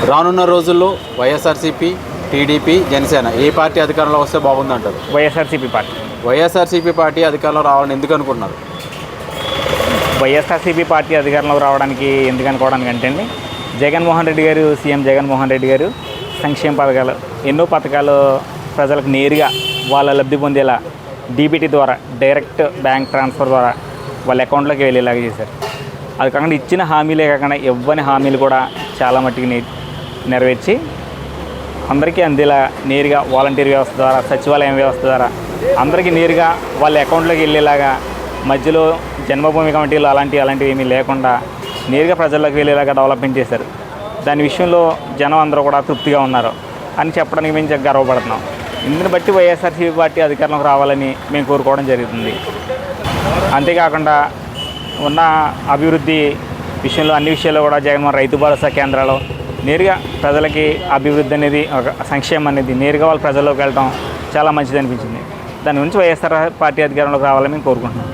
రానున్న రోజుల్లో వైఎస్ఆర్సీపీ, టీడీపీ, జనసేన ఏ పార్టీ అధికారంలో వస్తే బాగుందంటారు? వైఎస్ఆర్సీపీ పార్టీ. వైఎస్ఆర్సీపీ పార్టీ అధికారంలో రావాలని ఎందుకు అనుకుంటున్నారు? వైఎస్ఆర్సీపీ పార్టీ అధికారంలోకి రావడానికి ఎందుకు అనుకోవడానికి అంటే అండి, జగన్మోహన్ రెడ్డి గారు, సీఎం జగన్మోహన్ రెడ్డి గారు సంక్షేమ పథకాలు, ఎన్నో పథకాలు ప్రజలకు నేరుగా వాళ్ళ లబ్ధి పొందేలా డీబీటీ ద్వారా, డైరెక్ట్ బ్యాంక్ ట్రాన్స్ఫర్ ద్వారా వాళ్ళ అకౌంట్లోకి వెళ్ళేలాగా చేశారు. అది కాకుండా ఇచ్చిన హామీలే కాకుండా ఇవ్వని హామీలు కూడా చాలా మట్టుకు నెరవేర్చి అందరికీ అందేలా నేరుగా వాలంటీర్ వ్యవస్థ ద్వారా, సచివాలయం వ్యవస్థ ద్వారా అందరికీ నేరుగా వాళ్ళ అకౌంట్లోకి వెళ్ళేలాగా, మధ్యలో జన్మభూమి కమిటీలు అలాంటివి ఏమీ లేకుండా నేరుగా ప్రజల్లోకి వెళ్ళేలాగా డెవలప్మెంట్ చేశారు. దాని విషయంలో జనం అందరూ కూడా తృప్తిగా ఉన్నారు అని చెప్పడానికి మేము గర్వపడుతున్నాం. ఇందుని బట్టి వైఎస్ఆర్సీపీ పార్టీ అధికారంలోకి రావాలని మేము కోరుకోవడం జరుగుతుంది. అంతేకాకుండా ఉన్న అభివృద్ధి విషయంలో అన్ని విషయాల్లో కూడా జగన్మోహన్ రైతు భరోసా కేంద్రాలు నేరుగా ప్రజలకి అభివృద్ధి అనేది, ఒక సంక్షేమం అనేది నేరుగా వాళ్ళ ప్రజల్లోకి వెళ్ళడం చాలా మంచిది అనిపించింది. దాని గురించి వైఎస్ఆర్ పార్టీ అధికారంలోకి రావాలని మేము కోరుకుంటున్నాం.